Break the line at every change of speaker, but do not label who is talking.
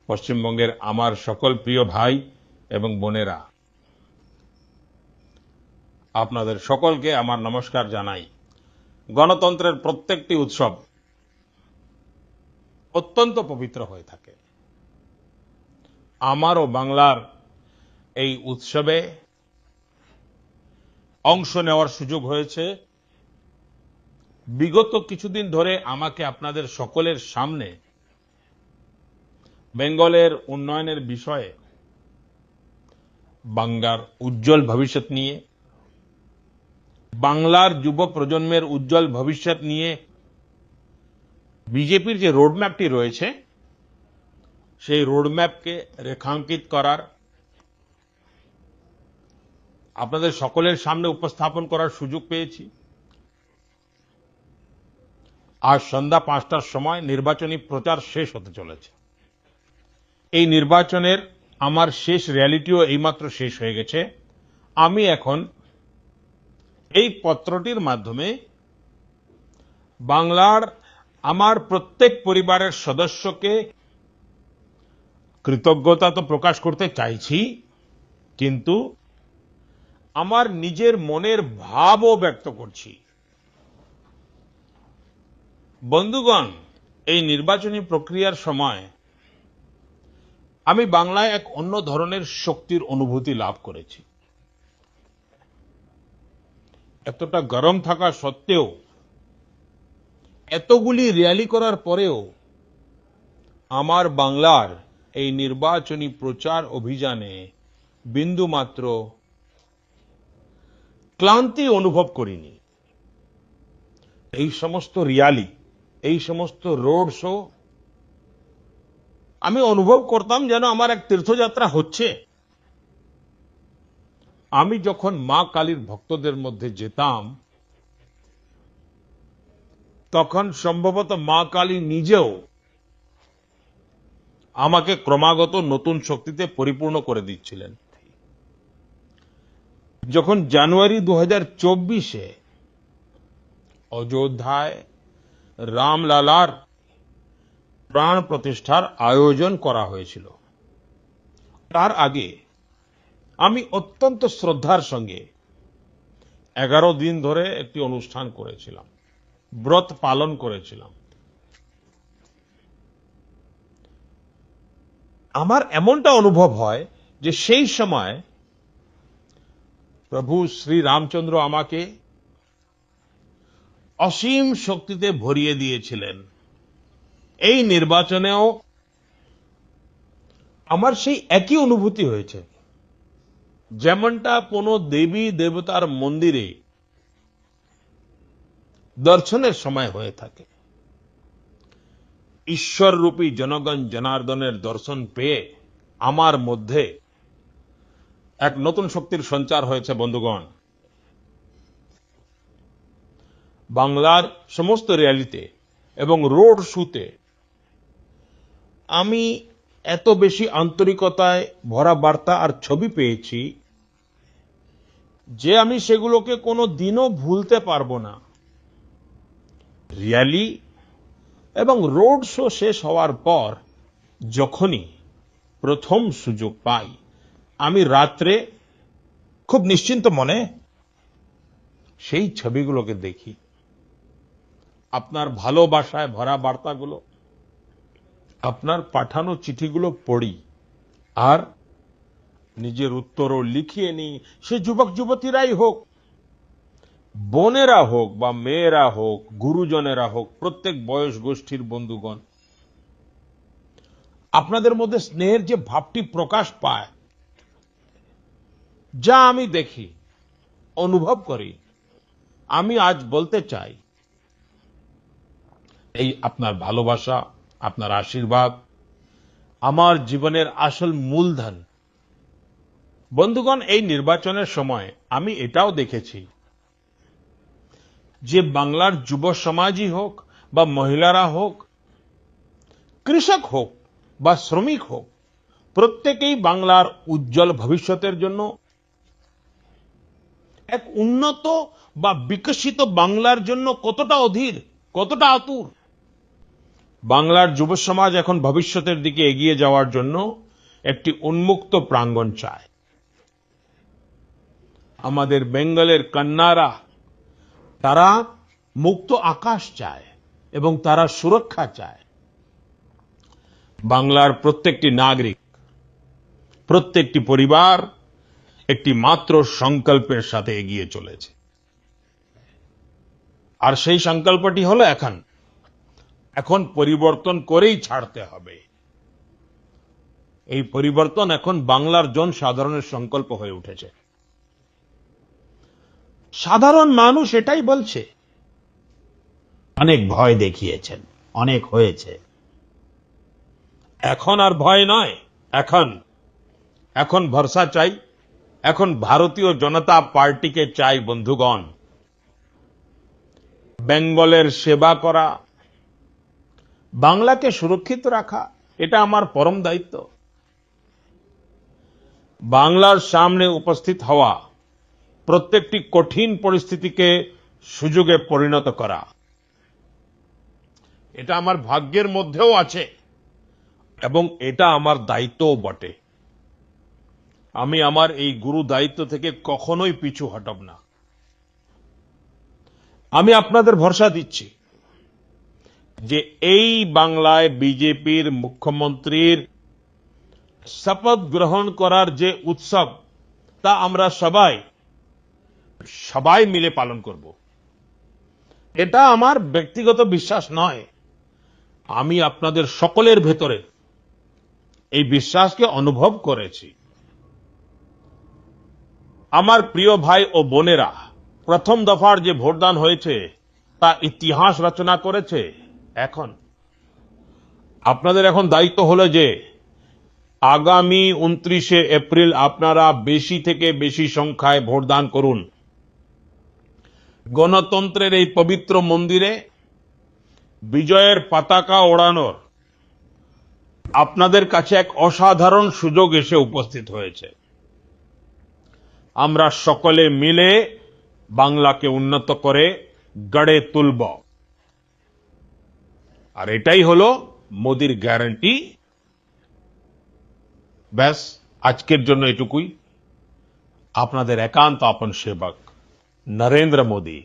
পশ্চিমবঙ্গের আমার সকল প্রিয় ভাই এবং বোনেরা, আপনাদের সকলকে আমার নমস্কার জানাই। গণতন্ত্রের প্রত্যেকটি উৎসব অত্যন্ত পবিত্র হয়ে থাকে। আমারও বাংলার এই উৎসবে অংশ নেওয়ার সুযোগ হয়েছে। বিগত কিছুদিন ধরে আমাকে আপনাদের সকলের সামনে বেঙ্গলের উন্নয়নের বিষয়ে, বাংলার উজ্জ্বল ভবিষ্যৎ নিয়ে, বাংলার যুব প্রজন্মের উজ্জ্বল ভবিষ্যৎ নিয়ে বিজেপির যে রোডম্যাপটি রয়েছে সেই রোডম্যাপকে রেখাঙ্কিত করার, আপনাদের সকলের সামনে উপস্থাপন করার সুযোগ পেয়েছি। আজ সন্ধ্যা 5টার সময় নির্বাচনী প্রচার শেষ হতে চলেছে। এই নির্বাচনের আমার শেষ র্যালিটিও এইমাত্র শেষ হয়ে গেছে। আমি এখন এই পত্রটির মাধ্যমে বাংলার আমার প্রত্যেক পরিবারের সদস্যকে কৃতজ্ঞতা তো প্রকাশ করতে চাইছি, কিন্তু আমার নিজের মনের ভাবও ব্যক্ত করছি। বন্ধুগণ, এই নির্বাচনী প্রক্রিয়ার সময় আমি বাংলায় এক অন্য ধরনের শক্তির অনুভূতি লাভ করেছি। এতটা গরম থাকা সত্ত্বেও, এতগুলি র্যালি করার পরেও আমার বাংলার এই নির্বাচনী প্রচার অভিযানে বিন্দুমাত্র ক্লান্তি অনুভব করিনি। এই সমস্ত র্যালি, এই সমস্ত রোড শো আমি অনুভব করতাম যেন আমার এক তীর্থযাত্রা হচ্ছে। আমি যখন মা কালীর ভক্তদের মধ্যে যেতাম, তখন সম্ভবত মা কালী নিজেও আমাকে ক্রমাগত নতুন শক্তিতে পরিপূর্ণ করে দিচ্ছিলেন। যখন জানুয়ারি 2024-এ অযোধ্যায় রামলালার প্রাণ প্রতিষ্ঠার আয়োজন করা হয়েছিল, তার আগে আমি অত্যন্ত শ্রদ্ধার সঙ্গে 11 দিন ধরে একটি অনুষ্ঠান করেছিলাম, ব্রত পালন করেছিলাম। আমার এমনটা অনুভব হয় যে সেই সময় প্রভু শ্রী রামচন্দ্র আমাকে অসীম শক্তিতে ভরিয়ে দিয়েছিলেন। এই নির্বাচনেও আমার সেই একই অনুভূতি হয়েছে, যেমনটা কোনো দেবী দেবতার মন্দিরে দর্শনের সময় হয়ে থাকে। ঈশ্বররূপী জনগণ জনার্দনের দর্শন পেয়ে আমার মধ্যে এক নতুন শক্তির সঞ্চার হয়েছে। বন্ধুগণ, বাংলার সমস্ত র্যালিতে এবং রোড শোতে আমি এত বেশি আন্তরিকতায় ভরা বার্তা আর ছবি পেয়েছি যে আমি সেগুলোকে কোনো দিনও ভুলতে পারবো না। র্যালি এবং রোড শো শেষ হওয়ার পর যখনই প্রথম সুযোগ পাই, আমি রাত্রে খুব নিশ্চিন্ত মনে সেই ছবিগুলোকে দেখি। আপনার ভালোবাসায় ভরা বার্তাগুলো, আপনার পাঠানো চিঠিগুলো পড়ি আর নিজের উত্তরও লিখিয়ে নিই। সে যুবক যুবতীরাই হোক, বোনেরা হোক বা মেয়েরা হোক, গুরুজনেরা হোক, প্রত্যেক বয়স গোষ্ঠীর বন্ধুগণ, আপনাদের মধ্যে স্নেহের যে ভাবটি প্রকাশ পায়, যা আমি দেখি, অনুভব করি, আমি আজ বলতে চাই, এই আপনার ভালোবাসা, আপনার আশীর্বাদ আমার জীবনের আসল মূলধন। বন্ধুগণ, এই নির্বাচনের সময় আমি এটাও দেখেছি যে বাংলার যুব সমাজই হোক বা মহিলারা হোক, কৃষক হোক বা শ্রমিক হোক, প্রত্যেকেই বাংলার উজ্জ্বল ভবিষ্যতের জন্য, এক উন্নত বা বিকশিত বাংলার জন্য কতটা অধীর, কতটা আতুর। বাংলার যুব সমাজ এখন ভবিষ্যতের দিকে এগিয়ে যাওয়ার জন্য একটি উন্মুক্ত প্রাঙ্গণ চায়। আমাদের বেঙ্গলের কন্যারা তারা মুক্ত আকাশ চায় এবং তারা সুরক্ষা চায়। বাংলার প্রত্যেকটি নাগরিক, প্রত্যেকটি পরিবার একটি মাত্র সংকল্পের সাথে এগিয়ে চলেছে। আর সেই সংকল্পটি হলো এখন পরিবর্তন করেই ছাড়তে হবে। এই পরিবর্তন এখন বাংলার জনসাধারণের সংকল্প হয়ে উঠেছে। সাধারণ মানুষ এটাই বলছে। অনেক ভয় দেখিয়েছেন, অনেক হয়েছে। এখন আর ভয় নয়, এখন ভরসা চাই। এখন ভারতীয় জনতা পার্টিকে চাই বন্ধুগণ। বেঙ্গলের সেবা করা, বাংলাকে সুরক্ষিত রাখা, এটা আমার পরম দায়িত্ব। বাংলার সামনে উপস্থিত হওয়া প্রত্যেকটি কঠিন পরিস্থিতিকে সুযোগে পরিণত করা, এটা আমার ভাগ্যের মধ্যেও আছে এবং এটা আমার দায়িত্বও বটে। আমি আমার এই গুরু দায়িত্ব থেকে কখনোই পিছু হটব না। আমি আপনাদের ভরসা দিচ্ছি যে এই বাংলায় বিজেপির মুখ্যমন্ত্রীর শপথ গ্রহণ করার যে উৎসব, তা আমরা সবাই মিলে পালন করব। এটা আমার ব্যক্তিগত বিশ্বাস নয়, আমি আপনাদের সকলের ভেতরে এই বিশ্বাসকে অনুভব করেছি। আমার প্রিয় ভাই ও বোনেরা, প্রথম দফার যে ভোটদান হয়েছে তা ইতিহাস রচনা করেছে। এখন আপনাদের দায়িত্ব হলো যে আগামী 29শে এপ্রিল আপনারা বেশি থেকে বেশি সংখ্যায় ভোটদান করুন। গণতন্ত্রের এই পবিত্র মন্দিরে বিজয়ের পতাকা ওড়ানোর আপনাদের কাছে এক অসাধারণ সুযোগ এসে উপস্থিত হয়েছে। আমরা সকলে মিলে বাংলাকে উন্নত করে গড়ে তুলব। আর এটাই হলো মোদির গ্যারান্টি। ব্যাস, আজকের জন্য এটুকুই। আপনাদের একান্ত আপন সেবক নরেন্দ্র মোদি।